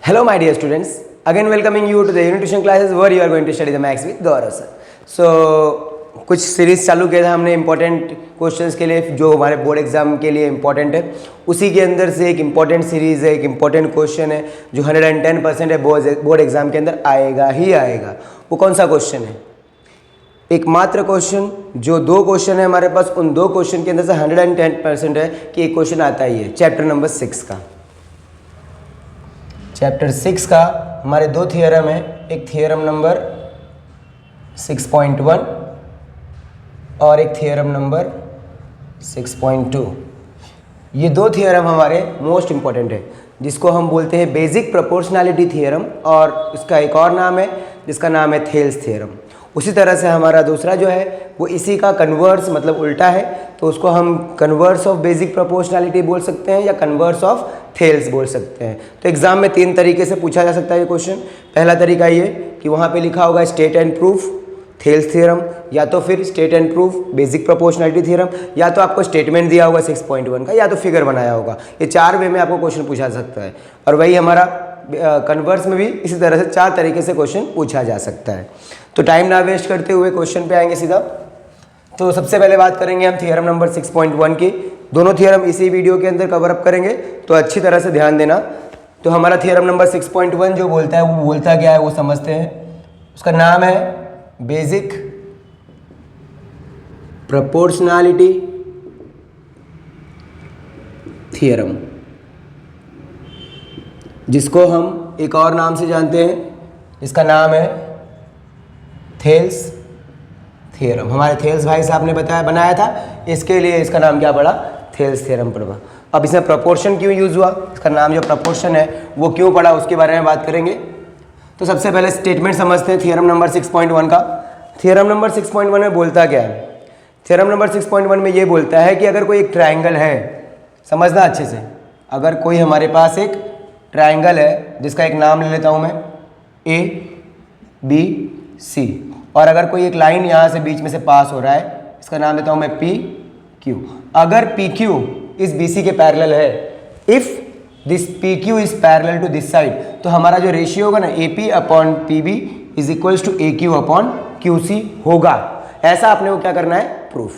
Hello my dear students, again welcoming you to the unit tuition classes where you are going to study the maths with Gaurav sir. So कुछ series चालू किया था हमने important questions के लिए जो हमारे बोर्ड एग्जाम के लिए इंपॉर्टेंट है। उसी के अंदर से एक इंपॉर्टेंट सीरीज़ है, एक इंपॉर्टेंट क्वेश्चन है जो 110% है बोर्ड एग्जाम के अंदर आएगा ही आएगा। वो कौन सा क्वेश्चन है? एकमात्र क्वेश्चन जो दो क्वेश्चन है हमारे पास, उन दो क्वेश्चन के अंदर से 110% है कि एक क्वेश्चन आता ही है चैप्टर नंबर 6 का। चैप्टर 6 का हमारे दो थियरम है, एक थियरम नंबर 6.1 और एक थियरम नंबर 6.2। ये दो थियरम हमारे मोस्ट इम्पॉर्टेंट है जिसको हम बोलते हैं बेसिक प्रोपोर्शनैलिटी थियरम, और इसका एक और नाम है जिसका नाम है थेल्स थियरम। उसी तरह से हमारा दूसरा जो है वो इसी का कन्वर्स मतलब उल्टा है, तो उसको हम कन्वर्स ऑफ बेसिक प्रोपोर्शनैलिटी बोल सकते हैं या कन्वर्स ऑफ थेल्स बोल सकते हैं। तो एग्जाम में तीन तरीके से पूछा जा सकता है ये क्वेश्चन। पहला तरीका ये कि वहाँ पे लिखा होगा state and proof Thales theorem, या तो फिर state and proof basic proportionality theorem, या तो आपको स्टेटमेंट दिया होगा 6.1 का, या तो फिगर बनाया होगा। ये चार वे में आपको क्वेश्चन पूछा जा सकता है, और वही हमारा कन्वर्स में भी इसी तरह से चार तरीके से क्वेश्चन पूछा जा सकता है। तो टाइम ना वेस्ट करते हुए क्वेश्चन पे आएंगे सीधा। तो सबसे पहले बात करेंगे हम थियरम नंबर 6.1 की। दोनों थियरम इसी वीडियो के अंदर कवर अप करेंगे, तो अच्छी तरह से ध्यान देना। तो हमारा थियरम नंबर 6.1 जो बोलता है वो बोलता क्या है वो समझते हैं। उसका नाम है बेसिक प्रोपोर्शनैलिटी थियरम, जिसको हम एक और नाम से जानते हैं, इसका नाम है थेल्स थ्योरम। हमारे थेल्स भाई साहब ने बनाया था, इसके लिए इसका नाम क्या पड़ा? थेल्स थ्योरम पड़ा। अब इसमें प्रोपोर्शन क्यों यूज़ हुआ, इसका नाम जो प्रोपोर्शन है वो क्यों पड़ा, उसके बारे में बात करेंगे। तो सबसे पहले स्टेटमेंट समझते हैं थियरम नंबर 6.1 का। थियरम नंबर 6.1 में बोलता क्या है? थियरम नंबर 6.1 में ये बोलता है कि अगर कोई एक ट्रायंगल है, समझना अच्छे से, अगर कोई हमारे पास एक ट्रायंगल है जिसका एक नाम ले लेता हूँ मैं ABC, और अगर कोई एक लाइन यहाँ से बीच में से पास हो रहा है, इसका नाम देता हूँ मैं PQ। अगर PQ इस BC के पैरेलल है, if this PQ is parallel to this side, तो हमारा जो रेशियो होगा ना AP upon PB is equals to AQ upon QC होगा। ऐसा आपने को क्या करना है? प्रूफ।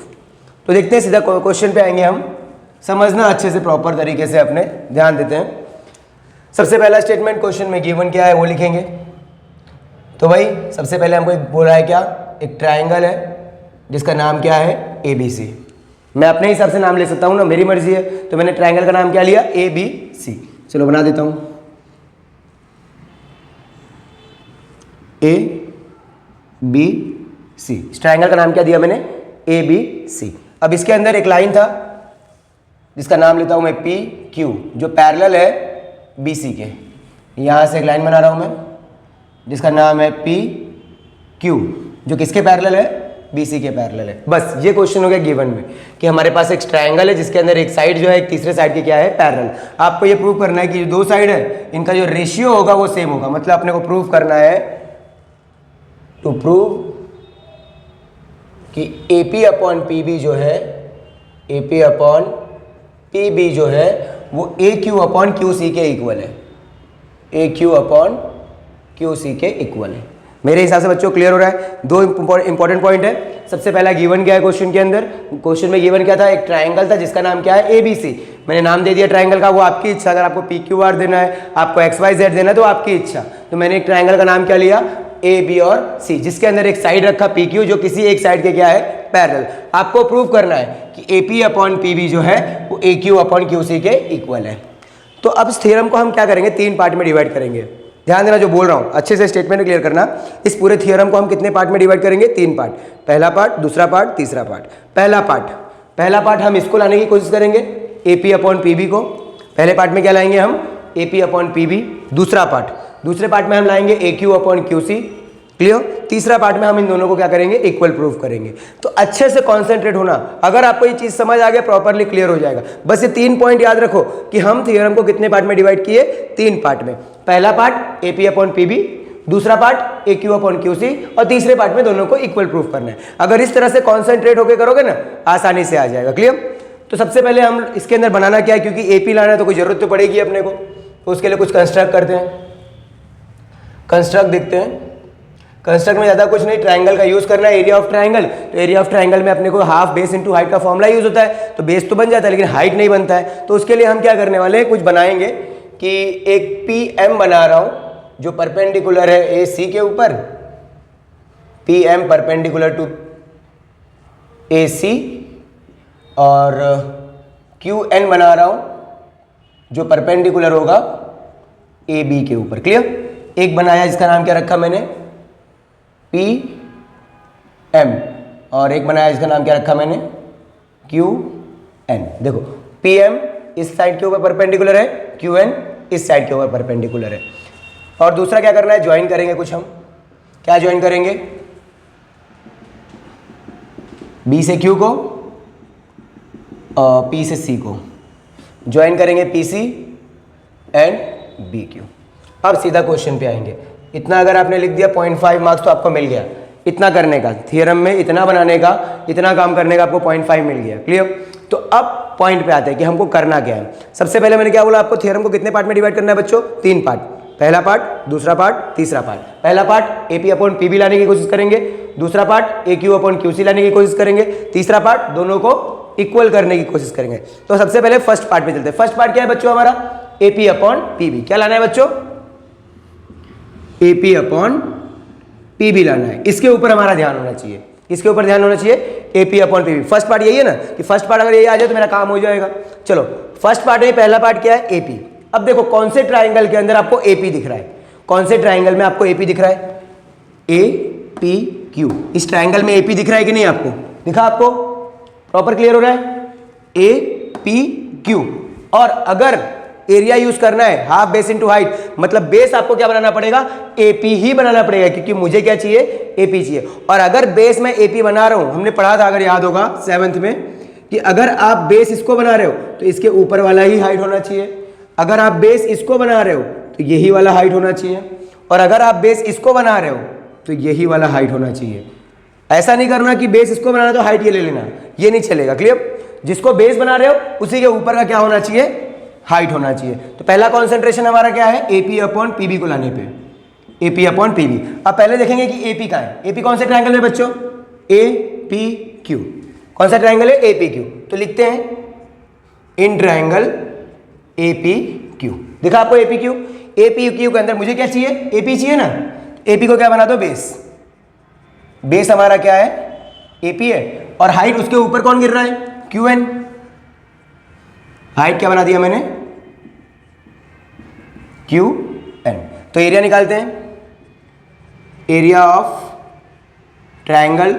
तो देखते हैं सीधा क्वेश्चन पे आएंगे हम। समझना अच्छे से, प्रॉपर तरीके से अपने ध्यान देते हैं। सबसे पहला स्टेटमेंट क्वेश्चन में गिवन क्या है वो लिखेंगे। तो भाई सबसे पहले हमको एक बोला है क्या, एक ट्रायंगल है जिसका नाम क्या है ABC। मैं अपने हिसाब से नाम ले सकता हूँ ना, मेरी मर्जी है, तो मैंने ट्रायंगल का नाम क्या लिया? ABC। चलो बना देता हूँ ABC। इस ट्रायंगल का नाम क्या दिया मैंने? ABC। अब इसके अंदर एक लाइन था जिसका नाम लेता हूँ मैं PQ, जो पैरेलल है BC के। यहाँ से एक लाइन बना रहा हूँ मैं जिसका नाम है PQ, जो किसके पैरेलल है? BC के पैरेलल है। बस ये क्वेश्चन हो गया गिवन में कि हमारे पास एक ट्रायंगल है जिसके अंदर एक साइड जो है एक तीसरे साइड की क्या है? पैरेलल। आपको ये प्रूव करना है कि दो साइड है इनका जो रेशियो होगा वो सेम होगा। मतलब अपने को प्रूव करना है, टू प्रूव कि AP अपॉन PB जो है, AP अपॉन PB जो है वो AQ अपॉन QC के इक्वल है। AQ अपॉन QC के इक्वल है। मेरे हिसाब से बच्चों क्लियर हो रहा है? दो इंपॉर्टेंट पॉइंट है। सबसे पहला गिवन क्या है क्वेश्चन के अंदर? क्वेश्चन में गिवन क्या था? एक ट्रायंगल था जिसका नाम क्या है? ABC। मैंने नाम दे दिया ट्रायंगल का, वो आपकी इच्छा। अगर आपको PQR देना है, आपको XYZ देना है, तो आपकी इच्छा। तो मैंने एक ट्रायंगल का नाम क्या लिया? AB और C, जिसके अंदर एक साइड रखा PQ जो किसी एक साइड के क्या है? पैरेलल। आपको प्रूव करना है कि AP अपॉन PB जो है वो AQ अपॉन QC के इक्वल है। तो अब इस थ्योरम को हम क्या करेंगे? तीन पार्ट में डिवाइड करेंगे। ध्यान देना जो बोल रहा हूँ, अच्छे से स्टेटमेंट क्लियर करना। इस पूरे थ्योरम को हम कितने पार्ट में डिवाइड करेंगे? तीन पार्ट। पहला पार्ट, दूसरा पार्ट, तीसरा पार्ट। पहला पार्ट हम इसको लाने की कोशिश करेंगे AP अपॉन PB को। पहले पार्ट में क्या लाएंगे हम? AP upon PB। दूसरे पार्ट में हम लाएंगे AQ अपॉन QC। क्लियर? तीसरा पार्ट में हम इन दोनों को क्या करेंगे? इक्वल प्रूफ करेंगे। तो अच्छे से कॉन्सेंट्रेट होना। अगर आपको ये चीज समझ आ गया, प्रॉपरली क्लियर हो जाएगा। बस ये तीन पॉइंट याद रखो कि हम थ्योरम को कितने पार्ट में डिवाइड किए? तीन पार्ट में। पहला पार्ट AP अपॉन PB, दूसरा पार्ट AQ अपॉन QC, और तीसरे पार्ट में दोनों को इक्वल प्रूफ करना है। अगर इस तरह से कॉन्सेंट्रेट होकर करोगे ना, आसानी से आ जाएगा। क्लियर? तो सबसे पहले हम इसके अंदर बनाना क्या है, क्योंकि AP लाना है तो कोई जरूरत तो पड़ेगी अपने को, तो उसके लिए कुछ कंस्ट्रक्ट करते हैं। कंस्ट्रक्ट देखते हैं। कंस्ट्रक्ट में ज़्यादा कुछ नहीं, ट्राइंगल का यूज़ करना है, एरिया ऑफ ट्राइंगल। तो एरिया ऑफ ट्राइंगल में अपने को हाफ बेस इंटू हाइट का फॉर्मूला यूज़ होता है, तो बेस तो बन जाता है लेकिन हाइट नहीं बनता है। तो उसके लिए हम क्या करने वाले हैं, कुछ बनाएंगे कि एक पी एम बना रहा हूँ जो परपेंडिकुलर है ए सी के ऊपर, पी एम परपेंडिकुलर टू ए सी, और क्यू एन बना रहा हूँ जो परपेंडिकुलर होगा ए बी के ऊपर। क्लियर। एक बनाया जिसका नाम क्या रखा मैंने, पी एम, और एक बनाया जिसका नाम क्या रखा मैंने, क्यू एन। देखो पी एम इस साइड के ऊपर परपेंडिकुलर है, क्यू एन इस साइड के ऊपर परपेंडिकुलर है। और दूसरा क्या करना है, ज्वाइन करेंगे कुछ हम। क्या ज्वाइन करेंगे, बी से क्यू को और पी से सी को ज्वाइन करेंगे, P C and B Q. अब सीधा क्वेश्चन पे आएंगे। इतना अगर आपने लिख दिया 0.5 मार्क्स तो आपको मिल गया। इतना करने का थ्योरम में, इतना बनाने का, इतना काम करने का आपको 0.5 मिल गया। क्लियर। तो अब पॉइंट पे आते हैं कि हमको करना क्या है। सबसे पहले मैंने क्या बोला आपको, थ्योरम को कितने पार्ट में डिवाइड करना है बच्चों, 3 पार्ट। पहला पार्ट, दूसरा पार्ट, तीसरा पार्ट। पहला part A P upon P B लाने की कोशिश करेंगे, दूसरा part A Q upon Q C लाने की कोशिश करेंगे, तीसरा पार्ट दोनों को इक्वल करने की कोशिश करेंगे। तो सबसे पहले फर्स्ट पार्ट पे चलते हैं। फर्स्ट पार्ट क्या है बच्चों हमारा, A P upon P B. क्या लाना है बच्चों, A P upon P B लाना है। इसके ऊपर हमारा ध्यान होना चाहिए, इसके ऊपर ध्यान होना चाहिए, A P upon P B. First part यही है ना, कि फर्स्ट पार्ट अगर ये आ जाए तो मेरा काम हो जाएगा। चलो फर्स्ट पार्ट में पहला पार्ट क्या है, ए पी। अब देखो कौन से ट्राइंगल के अंदर आपको ए पी दिख रहा है, कौन से ट्राइंगल में आपको ए पी दिख रहा है, ए पी क्यू। इस ट्राइंगल में ए पी दिख रहा है कि नहीं, आपको दिखा, आपको प्रॉपर क्लियर हो रहा है, ए पी क्यू। और अगर एरिया यूज करना है हाफ बेस इनटू हाइट, मतलब बेस आपको क्या बनाना पड़ेगा, एपी ही बनाना पड़ेगा, क्योंकि मुझे क्या चाहिए, एपी चाहिए। और अगर बेस मैं एपी बना रहा हूं, हमने पढ़ा था अगर याद होगा 7th में, कि अगर आप बेस इसको बना रहे हो तो इसके ऊपर वाला ही हाइट होना चाहिए, अगर आप बेस इसको बना रहे हो तो यही वाला हाइट होना चाहिए, और अगर आप बेस इसको बना रहे हो तो यही वाला हाइट होना चाहिए। ऐसा नहीं करना कि बेस इसको बनाना तो हाइट ये ले लेना, ये नहीं चलेगा। क्लियर। जिसको बेस बना रहे हो उसी के ऊपर का क्या होना चाहिए, हाइट होना चाहिए। तो पहला कॉन्सेंट्रेशन हमारा क्या है, एपी अपॉन पीबी को लाने पे, एपी अपॉन पीबी। अब पहले देखेंगे कि एपी कहाँ है। एपी कौन से ट्रायंगल में बच्चों, ए पी क्यू। कौन सा ट्रायंगल है, ए पी क्यू। तो लिखते हैं in triangle A P Q. दिखा आपको A P Q. A P Q के अंदर मुझे क्या चाहिए, ए पी चाहिए ना। ए पी को क्या बना दो, बेस। बेस हमारा क्या है, ए पी है, और हाइट उसके ऊपर कौन गिर रहा है, क्यू एन। हाइट क्या बना दिया मैंने, क्यू एन। तो एरिया निकालते हैं, area of triangle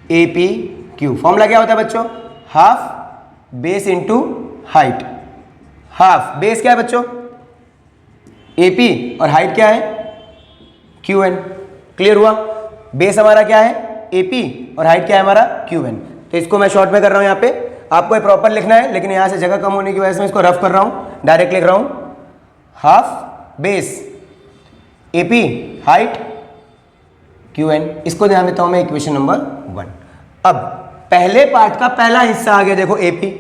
A P Q. Formula क्या होता है बच्चों, half base into height. Half base क्या है बच्चों, ए पी, और हाइट क्या है, क्यू एन। क्लियर हुआ। बेस हमारा क्या है, ए पी, और हाइट क्या है हमारा, क्यू एन। तो इसको मैं शॉर्ट में कर रहा हूं, यहाँ पे आपको प्रॉपर लिखना है, लेकिन यहां से जगह कम होने की वजह से मैं इसको रफ कर रहा हूं, डायरेक्ट लिख रहा हूं। Half base A P, height Q N. इसको ध्यान देता हूं मैं, इक्वेशन नंबर 1। अब पहले पार्ट का पहला हिस्सा आ गया, देखो ए पी।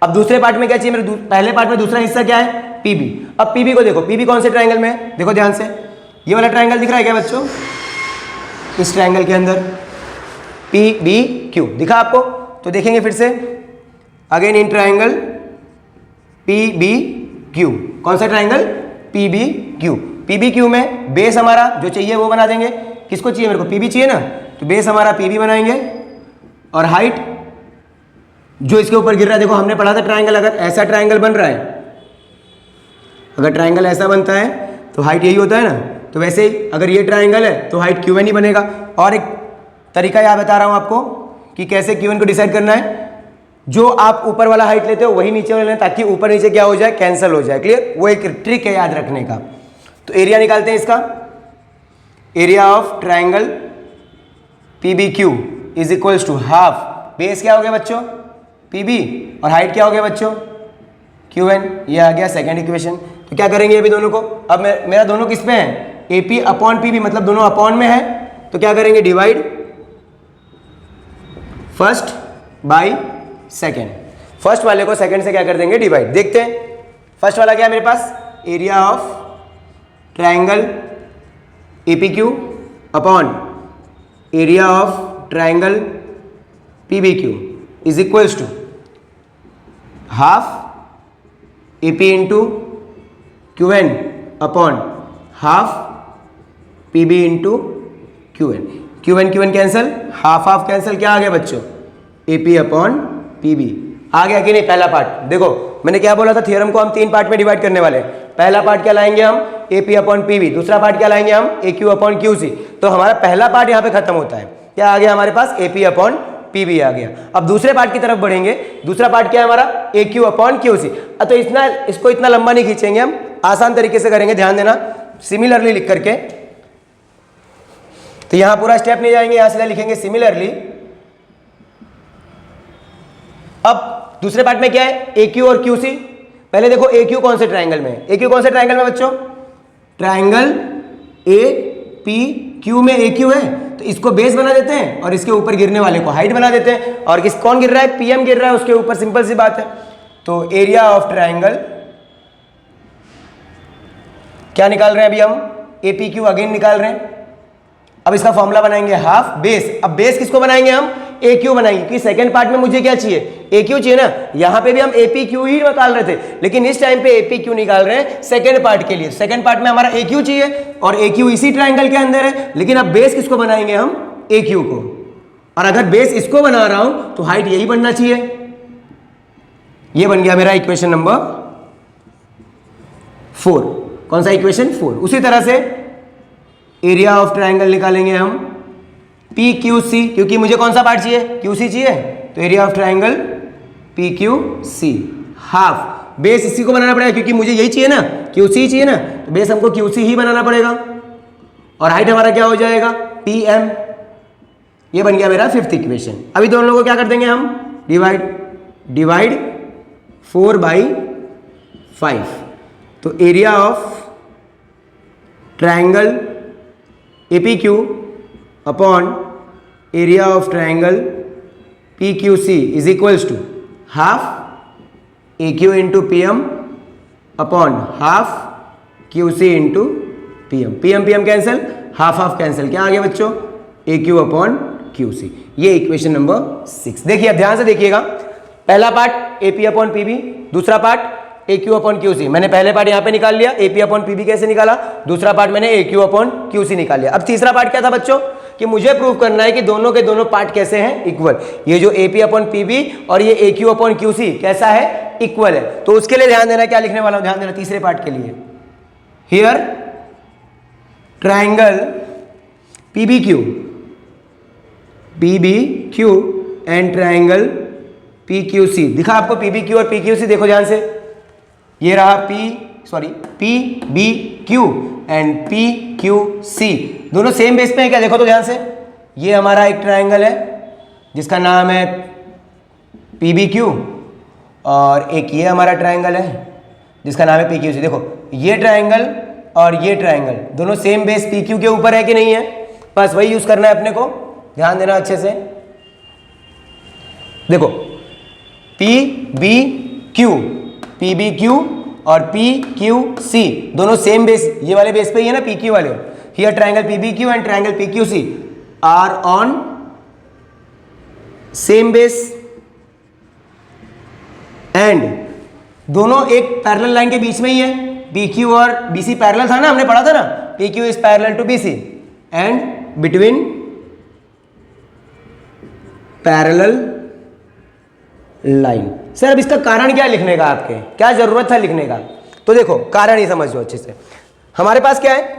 अब दूसरे पार्ट में क्या चाहिए मेरे, पहले पार्ट में दूसरा हिस्सा क्या है, पीबी। अब पीबी को देखो, पीबी कौन से ट्रायंगल में है, देखो ध्यान से, ये वाला ट्रायंगल दिख रहा है क्या बच्चों, इस ट्रायंगल के अंदर पी बी क्यू दिखा आपको। तो देखेंगे फिर से, again in triangle P B Q. कौन सा triangle, P B Q. P B Q में बेस हमारा जो चाहिए वो बना देंगे। किसको चाहिए, मेरे को पी बी चाहिए ना, तो बेस हमारा पी बी बनाएंगे, और हाइट जो इसके ऊपर गिर रहा है, देखो हमने पढ़ा था ट्रायंगल, अगर ऐसा ट्रायंगल बन रहा है, अगर ट्रायंगल ऐसा बनता है तो हाइट यही होता है ना। तो वैसे ही अगर ये ट्रायंगल है तो हाइट क्यू एन ही बनेगा। और एक तरीका याद बता रहा हूं आपको कि कैसे क्यू एन को डिसाइड करना है। जो आप ऊपर वाला हाइट लेते हो वही नीचे वाला लेना, ताकि ऊपर नीचे क्या हो जाए, कैंसिल हो जाए। क्लियर। वो एक ट्रिक है याद रखने का। तो एरिया निकालते हैं इसका, area of triangle P B Q is equals to half base क्या हो गया बच्चों, पी बी, और हाइट क्या हो गया बच्चों, क्यू एन। ये आ गया सेकेंड इक्वेशन। तो क्या करेंगे अभी दोनों को, अब मेरा दोनों किस पे है, A P upon P B, मतलब दोनों अपॉन में है। तो क्या करेंगे, divide first by second. First वाले को सेकेंड से क्या कर देंगे, डिवाइड। देखते हैं फर्स्ट वाला क्या है मेरे पास, area of triangle AP Q upon area of triangle PBQ is equals to half AP into QN upon half PB into QN। QN cancel, half half cancel, क्या आ गया बच्चों? AP अपॉन PB आ गया कि नहीं? पहला पार्ट देखो, मैंने क्या बोला था, थ्योरम को हम 3 पार्ट में डिवाइड करने वाले हैं। पहला पार्ट क्या लाएंगे हम? AP upon PB। दूसरा पार्ट क्या लाएंगे हम? AQ upon QC। तो हमारा पहला पार्ट यहाँ पे खत्म होता है। क्या आ गया हमारे पास? AP अपॉन PB आ गया। अब दूसरे पार्ट की तरफ बढ़ेंगे। दूसरा पार्ट क्या है हमारा? AQ upon QC। तो इसको इतना लंबा नहीं खींचेंगे, हम आसान तरीके से करेंगे, ध्यान देना, सिमिलरली लिख करके। तो यहां पूरा स्टेप नहीं जाएंगे, यहां सीधा लिखेंगे सिमिलरली। अब दूसरे पार्ट में क्या है? AQ और QC। पहले देखो AQ कौन से ट्राइंगल में है? AQ कौन से ट्राइंगल में बच्चों? ट्राइंगल APQ में AQ है, तो इसको बेस बना देते हैं और इसके ऊपर गिरने वाले को हाइट बना देते हैं। और कौन गिर रहा है? PM गिर रहा है उसके ऊपर, सिंपल सी बात है। तो एरिया ऑफ ट्राइंगल क्या निकाल रहे हैं अभी हम? APQ अगेन निकाल रहे हैं। अब इसका फॉर्मूला बनाएंगे हाफ बेस। अब बेस किसको बनाएंगे हम? AQ बनाएंगे, क्योंकि सेकंड पार्ट में मुझे क्या चाहिए? AQ चाहिए ना। यहां पे भी हम APQ ही निकाल रहे थे, लेकिन इस टाइम पे APQ निकाल रहे हैं सेकंड पार्ट के लिए। सेकंड पार्ट में हमारा AQ चाहिए और AQ इसी ट्राइंगल के अंदर है, लेकिन अब बेस किसको बनाएंगे हम? AQ को। और अगर बेस इसको बना रहा हूं तो हाइट यही बनना चाहिए। ये बन गया मेरा इक्वेशन नंबर 4। कौन सा इक्वेशन? 4। उसी तरह से एरिया ऑफ ट्राइंगल निकालेंगे हम PQC, क्योंकि मुझे कौन सा पार्ट चाहिए? QC चाहिए। तो area of triangle PQC half base इसी को बनाना पड़ेगा, क्योंकि मुझे यही चाहिए ना, QC चाहिए ना, तो बेस हमको QC ही बनाना पड़ेगा। और हाइट हमारा क्या हो जाएगा? PM। ये बन गया मेरा 5th इक्वेशन। अभी दोनों लोगों को क्या कर देंगे हम? डिवाइड 4/5। तो area of triangle APQ upon area of triangle PQC is equals to half AQ into PM upon half QC into PM cancel, half half cancel, क्या आ गया बच्चों? AQ upon QC। ये इक्वेशन नंबर 6। देखिए, ध्यान से देखिएगा। पहला पार्ट AP अपॉन PB, दूसरा पार्ट AQ अपॉन QC। मैंने पहले पार्ट यहाँ पे निकाल लिया, AP अपॉन PB कैसे निकाला। दूसरा पार्ट मैंने AQ अपॉन QC निकाल लिया। अब तीसरा पार्ट क्या था बच्चों? कि मुझे प्रूव करना है कि दोनों के दोनों पार्ट कैसे हैं? इक्वल। ये जो AP अपॉन PB और ये AQ अपॉन QC कैसा है? इक्वल है। तो उसके लिए ध्यान देना, क्या लिखने वाला हूं? ध्यान देना तीसरे पार्ट के लिए। Here triangle PBQ and triangle PQC। दिखा आपको PBQ और PQC? देखो ध्यान से, ये रहा PBQ एंड PQC, दोनों सेम बेस पे है क्या? देखो तो ध्यान से, ये हमारा एक ट्राइंगल है जिसका नाम है PBQ और एक ये हमारा ट्राइंगल है जिसका नाम है PQC। देखो, ये ट्राइंगल और ये ट्राइंगल दोनों सेम बेस PQ के ऊपर है कि नहीं है? बस वही यूज करना है अपने को, ध्यान देना अच्छे से। देखो, PBQ और PQC दोनों सेम बेस, ये वाले बेस पे ही है ना, PQ वाले। Here triangle PBQ and triangle PQC are on same base and दोनों एक पैरेलल लाइन के बीच में ही है। PQ और BC पैरेलल था ना, हमने पढ़ा था ना, PQ is parallel to BC and between parallel line. Sir अब इसका कारण क्या लिखने का? आपके क्या जरूरत था लिखने का? तो देखो, कारण ही समझ लो अच्छे से। हमारे पास क्या है?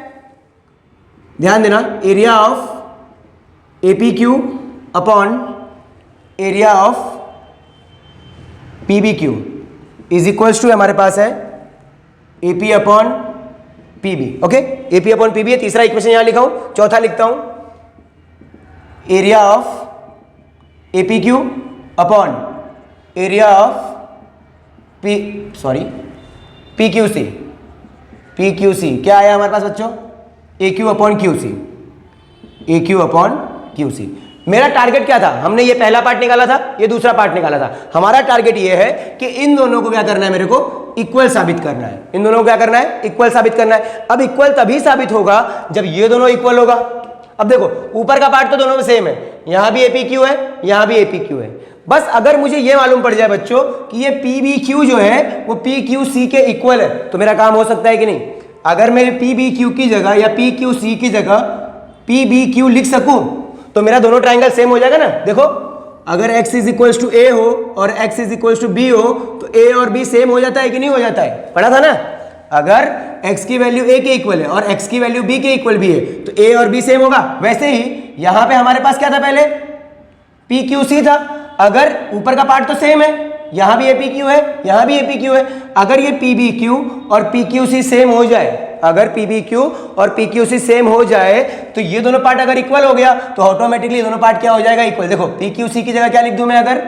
ध्यान देना, area of APQ upon area of PBQ is equals to हमारे पास है AP upon PB। Okay, AP upon PB है। तीसरा इक्वेशन यहां लिखा हूं, चौथा लिखता हूं, area of APQ upon area of PQC। क्या आया हमारे पास बच्चों? AQ upon QC। मेरा टारगेट क्या था? हमने ये पहला पार्ट निकाला था, ये दूसरा पार्ट निकाला था। हमारा टारगेट ये है कि इन दोनों को क्या करना है? मेरे को इक्वल साबित करना है। इन दोनों को क्या करना है? इक्वल साबित करना है। अब इक्वल तभी साबित होगा जब ये दोनों इक्वल होगा। अब देखो ऊपर का पार्ट तो दोनों में सेम है, यहां भी APQ है, यहां भी APQ है। बस अगर मुझे ये मालूम पड़ जाए बच्चों कि ये PBQ जो है वो PQC के इक्वल है तो मेरा काम हो सकता है कि नहीं? अगर मैं PBQ की जगह या PQC की जगह PBQ लिख सकूं तो मेरा दोनों ट्राइंगल सेम हो जाएगा ना। देखो अगर x is equal to A हो और x is equal to B हो तो a और b सेम हो जाता है कि नहीं हो जाता है? पढ़ा था ना। अगर x की वैल्यू a के इक्वल है और x की वैल्यू b के इक्वल भी है तो a और b सेम होगा। वैसे ही यहां पे हमारे पास क्या था? पहले PQC था। अगर ऊपर का पार्ट तो सेम है, यहां भी APQ है, यहां भी APQ है। अगर ये PBQ और PQC सेम हो जाए, अगर PBQ और PQC सेम हो जाए तो ये दोनों पार्ट अगर इक्वल हो गया तो ऑटोमेटिकली दोनों पार्ट क्या हो जाएगा? इक्वल। देखो PQC की जगह क्या लिख दूं मैं? अगर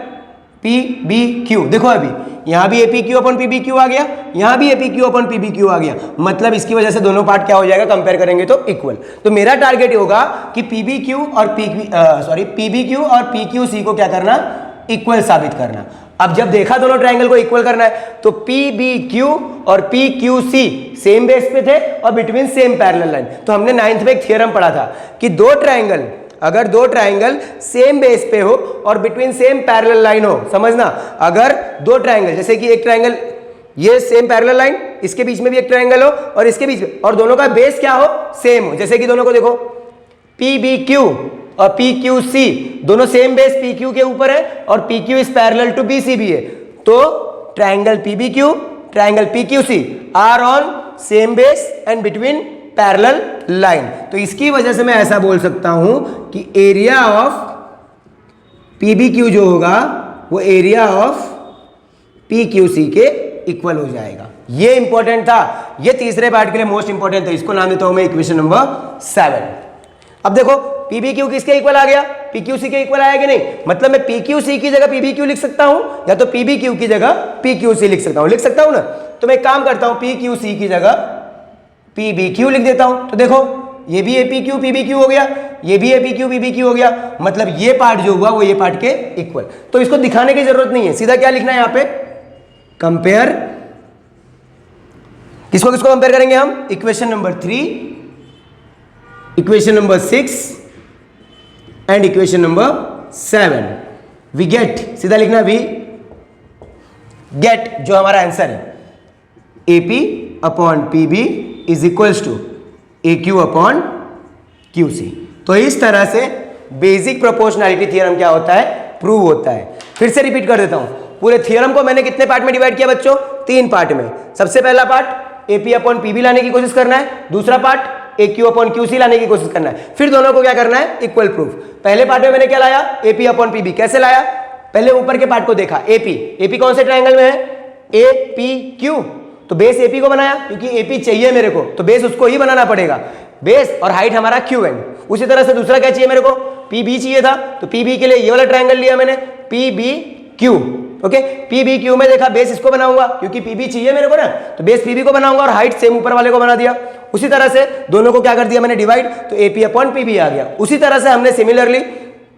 PBQ, देखो अभी यहां भी APQ अपन PBQ आ गया, यहां भी APQ अपन PBQ आ गया, मतलब इसकी वजह से दोनों पार्ट क्या हो जाएगा? कंपेयर करेंगे तो इक्वल। तो मेरा टारगेट होगा कि PBQ और PBQ और PQC को क्या करना? इक्वल साबित करना। अब जब देखा दोनों ट्रायंगल को इक्वल करना है तो PBQ और PQC सेम बेस पे थे और बिटवीन सेम पैरेलल लाइन। तो हमने 9th में एक थ्योरम पढ़ा था कि अगर दो ट्रायंगल सेम बेस पे हो और बिटवीन सेम पैरेलल लाइन हो, समझना अगर दो ट्रायंगल जैसे कि एक ट्रायंगल ये सेम पैरेलल लाइन, इसके बीच में भी एक ट्रायंगल हो और इसके बीच में, और दोनों का बेस क्या हो? सेम हो। जैसे कि दोनों को देखो PBQ और PQC दोनों सेम बेस PQ के ऊपर है और PQ is parallel to BC भी है, तो triangle PBQ triangle PQC are on same base and between parallel line. तो इसकी वजह से मैं ऐसा बोल सकता हूं कि एरिया ऑफ PBQ जो होगा वो एरिया ऑफ PQC के इक्वल हो जाएगा। ये इंपॉर्टेंट था, ये तीसरे पार्ट के लिए मोस्ट इंपॉर्टेंट था। इसको नाम देता हूं मैं इक्वेशन नंबर 7। अब देखो PBQ किसके इक्वल आ गया? PQC के इक्वल आया कि नहीं? मतलब मैं PQC की जगह PBQ लिख सकता हूं या तो PBQ की जगह PQC लिख सकता हूं। लिख सकता हूं ना? तो मैं एक काम करता हूं, PQC की जगह PBQ लिख देता हूं। तो देखो ये भी APQ PBQ हो गया, ये भी APQ PBQ हो गया, मतलब ये पार्ट जो हुआ वो ये पार्ट के इक्वल। तो इसको दिखाने की जरूरत नहीं है, सीधा क्या लिखना है यहां पे? कंपेयर। किसको किसको कंपेयर करेंगे हम? Equation number 3, equation number 6 and equation number 7। We get, सीधा लिखना वी गेट, जो हमारा आंसर है AP upon PB is equals to AQ upon QC। तो इस तरह से बेसिक प्रोपोर्शनैलिटी थ्योरम क्या होता है? प्रूव होता है। फिर से रिपीट कर देता हूं, पूरे थ्योरम को मैंने कितने पार्ट में डिवाइड किया बच्चों? 3 पार्ट में। सबसे पहला पार्ट AP अपॉन PB लाने की कोशिश करना है, दूसरा पार्ट AQ अपॉन QC लाने की कोशिश करना है, फिर दोनों को क्या करना है? Equal proof. पहले पार्ट में मैंने क्या लाया? AP upon PB। कैसे लाया? पहले ऊपर के पार्ट को देखा, AP कौन से ट्रायंगल में है? APQ। तो बेस AP को बनाया क्योंकि AP चाहिए मेरे को, तो बेस उसको ही बनाना पड़ेगा। बेस और हाइट हमारा QN। उसी तरह से दूसरा क्या चाहिए मेरे को? PB चाहिए था, तो PB के लिए ये वाला ट्रायंगल लिया मैंने, PBQ। ओके, PBQ में देखा बेस इसको बनाऊंगा क्योंकि PB चाहिए मेरे को ना, तो बेस PB को बनाऊंगा और हाइट सेम ऊपर वाले को बना दिया। उसी तरह से दोनों को क्या कर दिया मैंने? डिवाइड, तो AP अपॉन PB आ गया। उसी तरह से हमने सिमिलरली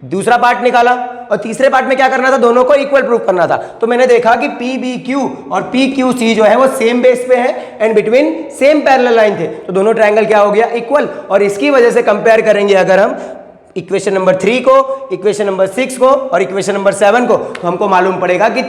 दूसरा पार्ट निकाला और तीसरे पार्ट में क्या करना था? दोनों को इक्वल प्रूफ करना था। तो मैंने देखा कि PBQ और PQC जो है वो सेम बेस पे है and between same parallel line थे, तो दोनों ट्रायंगल क्या हो गया? इक्वल। और इसकी वजह से कंपेयर करेंगे अगर हम इक्वेशन नंबर 3 को, इक्वेशन नंबर 6 को और इक्वेशन नंबर 7 को, तो हमको मालूम पड़ेगा कि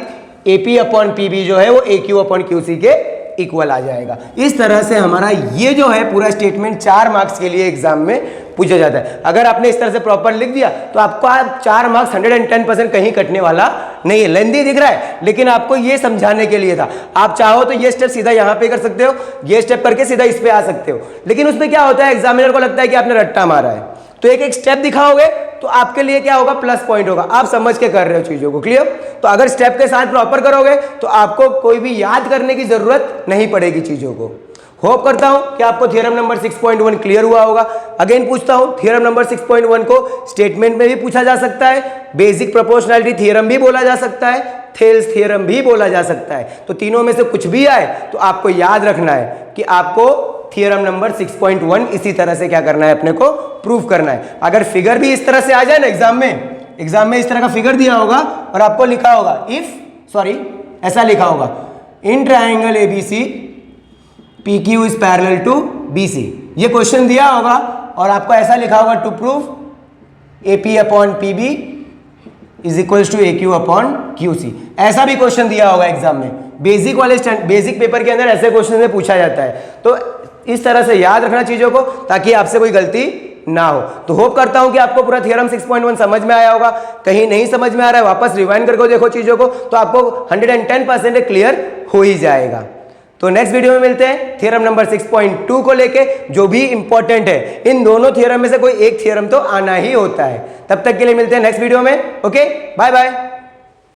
AP अपॉन PB जो है वो AQ अपॉन QC के इक्वल आ जाएगा। इस तरह से हमारा ये जो है पूरा स्टेटमेंट 4 मार्क्स के लिए एग्जाम में पूछा जाता है। अगर आपने इस तरह से प्रॉपर लिख दिया तो आपको 4 मार्क्स 110% कहीं कटने वाला नहीं है। लेंदी दिख रहा है लेकिन आपको ये समझाने के लिए था। आप चाहो तो ये स्टेप सीधा यहाँ पे कर सकते हो, ये स्टेप करके सीधा इस पे आ सकते हो, लेकिन उसमें क्या होता है, एग्जामिनर को लगता है कि आपने रट्टा मारा है, तो एक एक स्टेप दिखाओगे तो आपके लिए क्या होगा? प्लस पॉइंट होगा। आप समझ के कर रहे हो चीजों को, क्लियर? तो अगर स्टेप के साथ प्रॉपर करोगे तो आपको कोई भी याद करने की जरूरत नहीं पड़ेगी चीजों को। होप करता हूं कि आपको थ्योरम नंबर 6.1 क्लियर हुआ होगा। अगेन पूछता हूं, थ्योरम नंबर 6.1 को स्टेटमेंट में भी पूछा जा सकता है, बेसिक प्रोपोर्शनैलिटी थ्योरम भी बोला जा सकता है, थेल्स थ्योरम भी बोला जा सकता है। तो तीनों में से कुछ भी आए तो आपको याद रखना है कि आपको थ्योरम नंबर 6.1 इसी तरह से क्या करना है? अपने को प्रूव करना है। अगर फिगर भी इस तरह से आ जाए ना एग्जाम में इस तरह का फिगर दिया होगा और आपको लिखा होगा ऐसा लिखा होगा, in triangle ABC P Q is parallel to BC. ये क्वेश्चन दिया होगा और आपको ऐसा लिखा होगा to prove AP upon PB is equals to A Q upon Q C. ऐसा भी क्वेश्चन दिया होगा एग्जाम में, बेसिक वाले बेसिक पेपर के अंदर ऐसे क्वेश्चन से पूछा जाता है। तो इस तरह से याद रखना चीजों को ताकि आपसे कोई गलती ना हो। तो होप करता हूं कि आपको पूरा थ्योरम 6.1 समझ में आया होगा। कहीं नहीं समझ में आ रहा है वापस रिवाइंड करके देखो चीजों को, तो आपको 110% क्लियर हो ही जाएगा। तो नेक्स्ट वीडियो में मिलते हैं थ्योरम नंबर 6.2 को लेके, जो भी इंपॉर्टेंट है। इन दोनों थ्योरम में से कोई एक थ्योरम तो आना ही होता है। तब तक के लिए मिलते हैं नेक्स्ट वीडियो में। Okay, bye bye.